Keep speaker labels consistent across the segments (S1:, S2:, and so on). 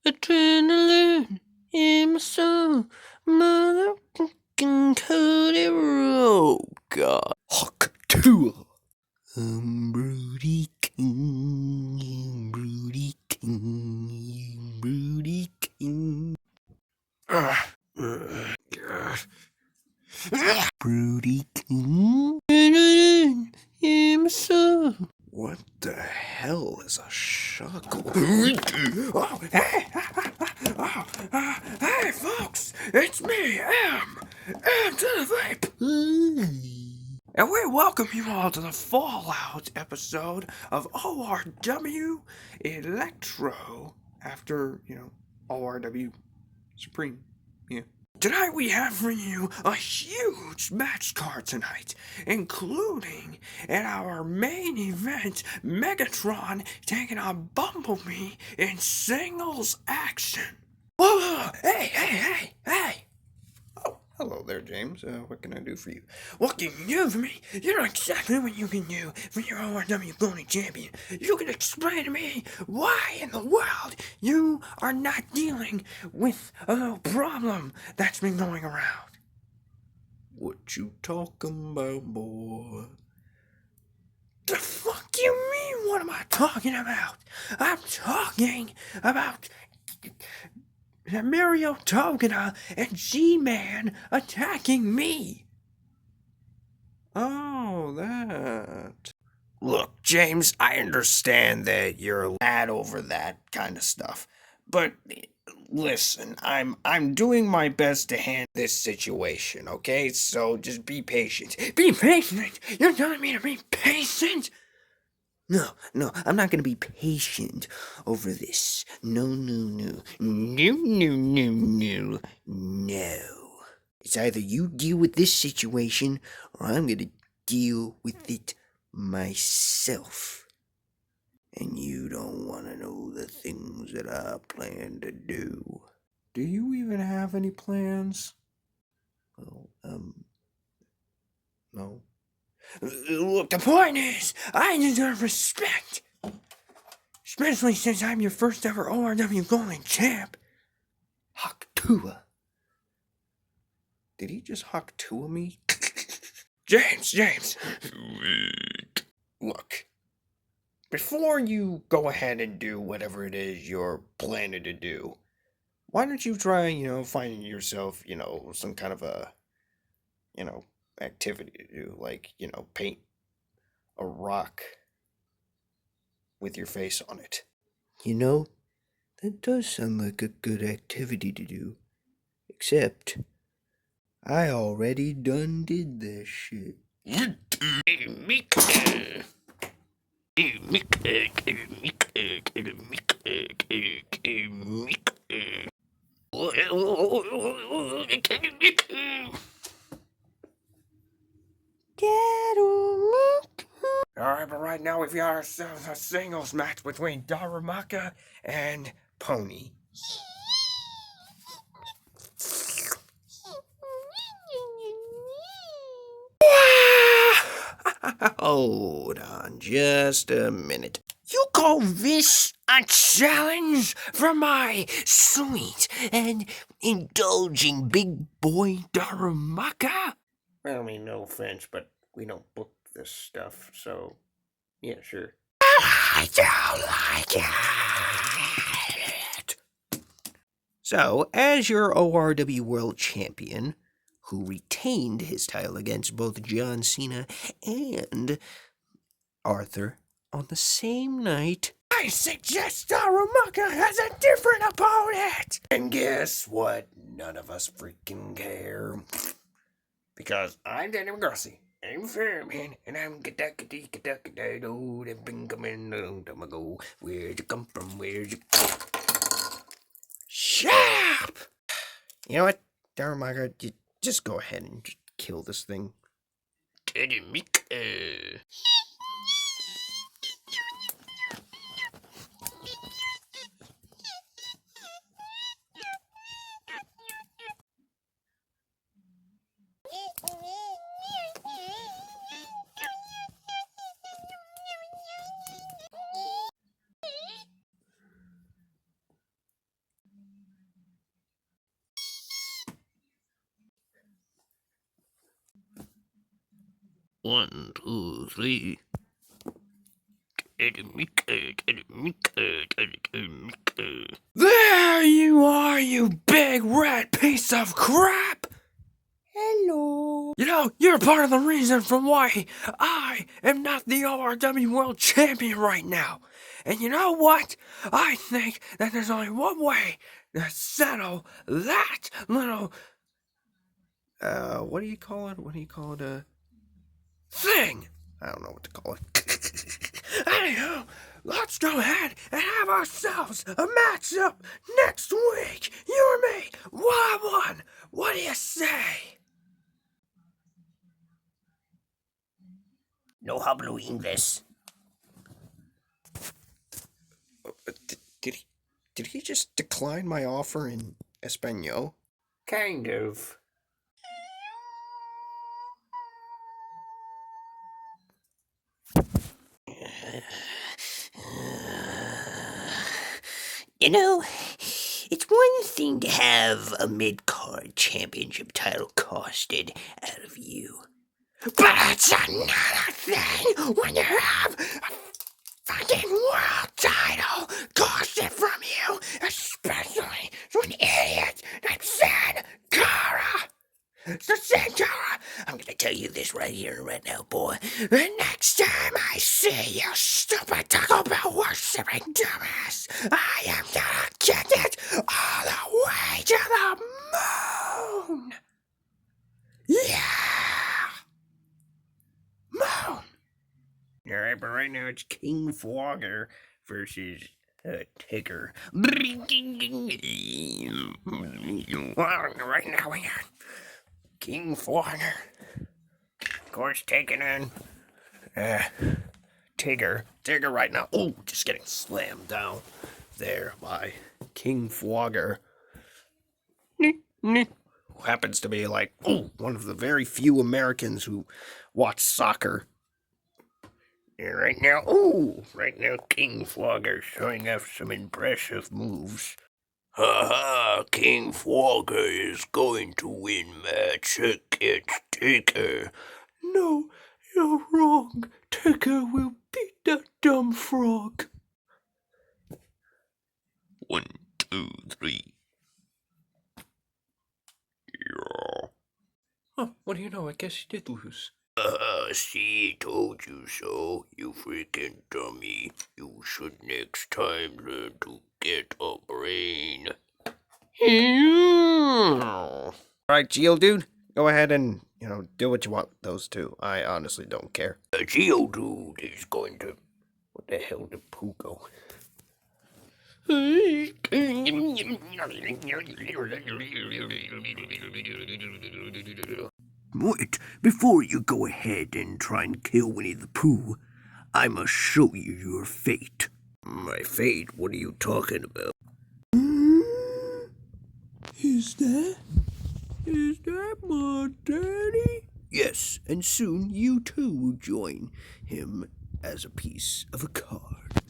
S1: Adrenaline in my soul, motherfucking Cody Road. God. Hawk 2. Broody King, Broody King, Broody King. Broody King. Adrenaline in my soul. What the hell is a shuckle? Oh, hey, folks, it's me, M to the vape. And we welcome you all to the Fallout episode of ORW Electro after, ORW Supreme. Yeah. Tonight we have for you a huge match card tonight, including in our main event, Megatron taking on Bumblebee in singles action. Whoa, hey! Oh, hello there, James. What can I do for you? What can you do for me? You know exactly what you can do for your ORW Golden Champion. You can explain to me why in the world you are not dealing with a little problem that's been going around. What you talking about, boy? The fuck you mean, what am I talking about? I'm talking about Mario Togena and G-Man attacking me. Oh, that. Look, James, I understand that you're mad over that kind of stuff, but listen, I'm doing my best to handle this situation, okay? So just be patient. Be patient? You're telling me to be patient? No, I'm not gonna be patient over this. No. It's either you deal with this situation, or I'm gonna deal with it myself. And you don't wanna know the things that I plan to do. Do you even have any plans? Well, no. Look, the point is, I deserve respect. Especially since I'm your first ever ORW Golden Champ. Haktua. Did he just Haktua me? James. Look, before you go ahead and do whatever it is you're planning to do, why don't you try, finding yourself, some kind of a, activity to do, like, paint a rock with your face on it. That does sound like a good activity to do. Except, I already done did that shit. Alright, but right now we've got ourselves a singles match between Darumaka and Pony. Hold on just a minute. You call this a challenge from my sweet and indulging big boy Darumaka? Well, I mean, no offense, but we don't book this stuff, so yeah, sure. I don't like it. So, as your ORW World Champion, who retained his title against both John Cena and Arthur on the same night, I suggest Darumaka has a different opponent! And guess what? None of us freaking care. Because I'm Danny McGrassy, I'm Fairman, and I'm Gadakadoo, they've been coming a long time ago. Where'd you come from? Shut up! You know what, Darumaka, you just go ahead and just kill this thing. 1, 2, 3. There you are, you big red piece of crap! Hello. You know, you're part of the reason for why I am not the ORW World Champion right now. And you know what? I think that there's only one way to settle that little, what do you call it? Thing. I don't know what to call it. Anyhow, let's go ahead and have ourselves a matchup next week. You and me, one-on-one. What do you say?
S2: No hablo English.
S1: Did he just decline my offer in Espanol?
S2: Kind of. You know, it's one thing to have a mid-card championship title costed out of you. But it's another thing when you have a fucking world title costed from you, especially to an idiot named San Cara. So Santara, I'm gonna tell you this right here and right now, boy. The next time I see you stupid Taco Bell worshipping dumbass, I am gonna kick it all the way to the moon! Yeah! Moon! Alright, but right now it's King Flogger versus Tigger. Right now we got King Flogger, of course, taking in Tigger. Tigger right now. Oh, just getting slammed down there by King Flogger. Who happens to be like, one of the very few Americans who watch soccer. And right now, King Flogger showing off some impressive moves. Haha, King Flogger is going to win match against Tigger. No, you're wrong. Tigger will beat that dumb frog. 1, 2, 3. Yeah.
S1: Oh, what do you know? I guess you did lose.
S2: See, told you so, you freaking dummy. You should next time learn to get a brain.
S1: Alright, Geodude, go ahead and, do what you want with those two. I honestly don't care.
S2: Geodude is going to... What the hell did Pooh go? Wait, before you go ahead and try and kill Winnie the Pooh, I must show you your fate. My fate? What are you talking about? Is that my daddy? Yes, and soon you too will join him as a piece of a card.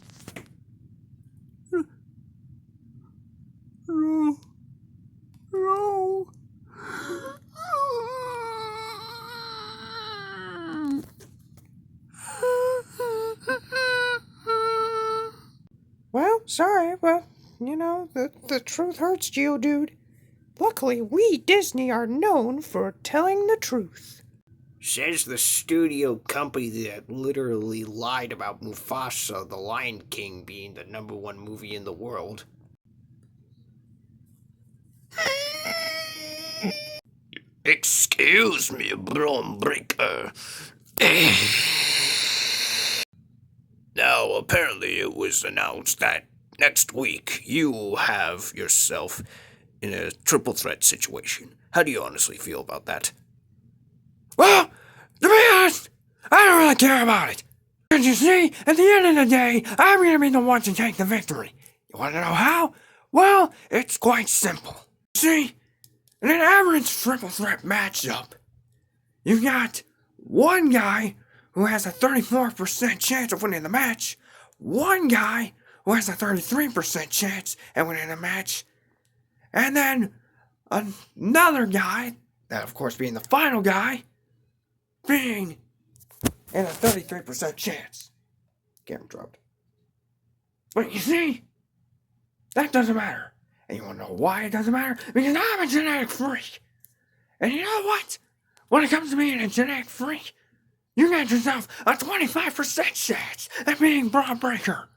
S2: No.
S1: Well, sorry, but, the truth hurts, Geodude. Luckily, we Disney are known for telling the truth.
S2: Says the studio company that literally lied about Mufasa, the Lion King, being the #1 movie in the world. Excuse me, Brom Breaker. Now, apparently it was announced that next week you have yourself in a triple threat situation. How do you honestly feel about that?
S1: Well, to be honest, I don't really care about it. Because you see, at the end of the day, I'm going to be the one to take the victory. You want to know how? Well, it's quite simple. See, in an average triple threat matchup, you've got one guy who has a 34% chance of winning the match, one guy who has a 33% chance of winning the match, and then another guy, that of course being the final guy, being and a 33% chance. Camera dropped. But you see, that doesn't matter. And you want to know why it doesn't matter? Because I'm a genetic freak. And you know what? When it comes to being a genetic freak, you got yourself a 25% chance at being Braun Breaker.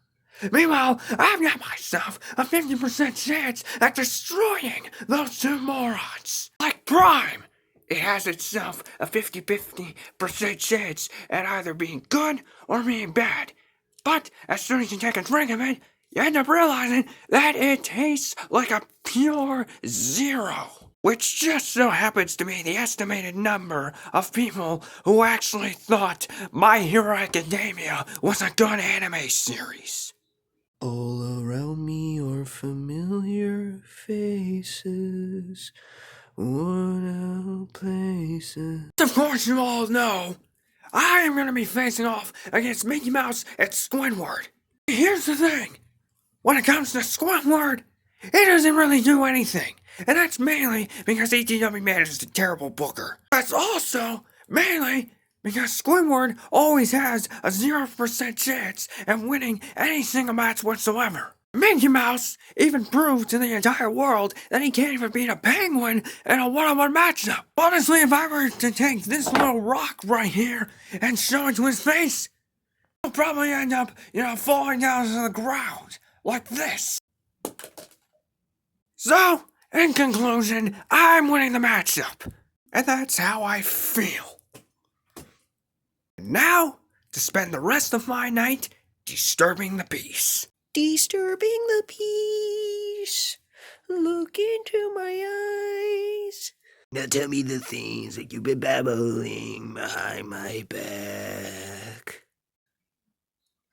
S1: Meanwhile, I've got myself a 50% chance at destroying those two morons. Like Prime, it has itself a 50% chance at either being good or being bad. But as soon as you take a drink of it, you end up realizing that it tastes like a pure zero. Which just so happens to be the estimated number of people who actually thought My Hero Academia was a good anime series.
S2: All around me are familiar faces, worn out places.
S1: Of course you all know, I am going to be facing off against Mickey Mouse and Squidward. Here's the thing, when it comes to Squidward, it doesn't really do anything. And that's mainly because ETW Man is a terrible booker. That's also mainly because Squidward always has a 0% chance at winning any single match whatsoever. Mickey Mouse even proved to the entire world that he can't even beat a penguin in a one-on-one matchup. Honestly, if I were to take this little rock right here and show it to his face, he'll probably end up, falling down to the ground like this. So, in conclusion, I'm winning the matchup. And that's how I feel. And now, to spend the rest of my night disturbing the peace.
S2: Disturbing the peace. Look into my eyes. Now tell me the things that you've been babbling behind my back.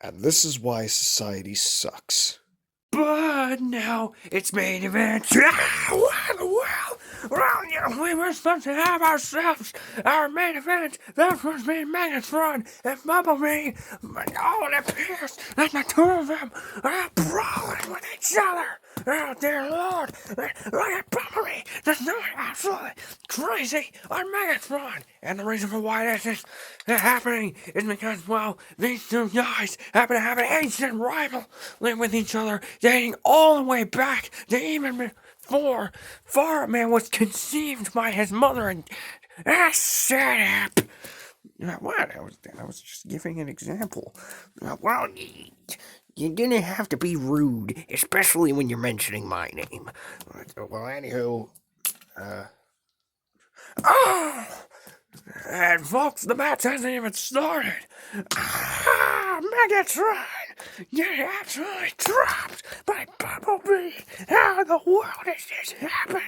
S3: And this is why society sucks.
S1: But now it's main event. What in the world? Well, we were supposed to have ourselves our main event. That was supposed to be Megatron and Bumblebee. But it appears that the two of them are brawling with each other. Oh, dear Lord. Look at Bumblebee. This is absolutely crazy on Megatron. And the reason for why this is happening is because, these two guys happen to have an ancient rivalry with each other, dating all the way back to even before Farman was conceived by his mother. And shut up. What? I was just giving an example.
S2: Well, you didn't have to be rude, especially when you're mentioning my name.
S3: Well, anywho,
S1: And folks, the match hasn't even started. Megatron getting absolutely dropped by Bumblebee. How in the world is this happening?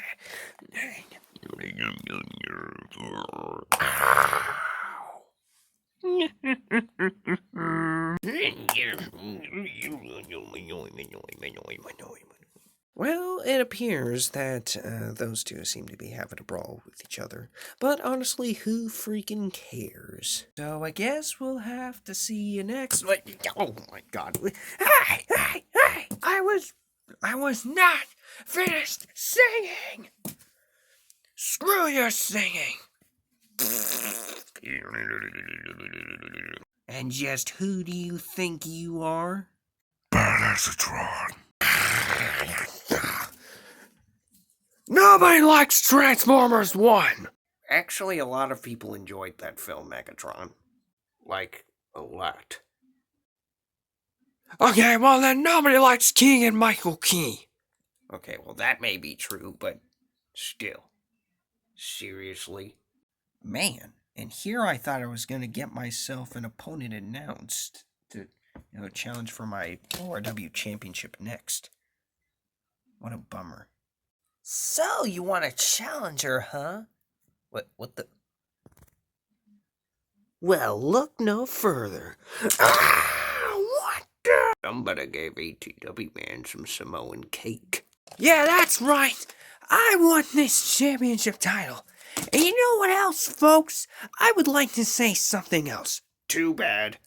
S2: Well, it appears that those two seem to be having a brawl with each other. But honestly, who freaking cares? So I guess we'll have to see you next. Oh my god.
S1: Hey! I was not finished singing! Screw your singing!
S2: And just who do you think you are?
S1: Megatron. Nobody likes Transformers 1!
S2: Actually, a lot of people enjoyed that film, Megatron. Like, a lot.
S1: Okay, well then nobody likes Keegan-Michael Key.
S2: Okay, well that may be true, but still. Seriously? Man, and here I thought I was going to get myself an opponent announced to, challenge for my ORW championship next. What a bummer. So, you want a challenger, huh? What the? Well, look no further.
S1: What the?
S2: Somebody gave ETW Man some Samoan cake.
S1: Yeah, that's right. I won this championship title. And you know what else, folks? I would like to say something else.
S2: Too bad.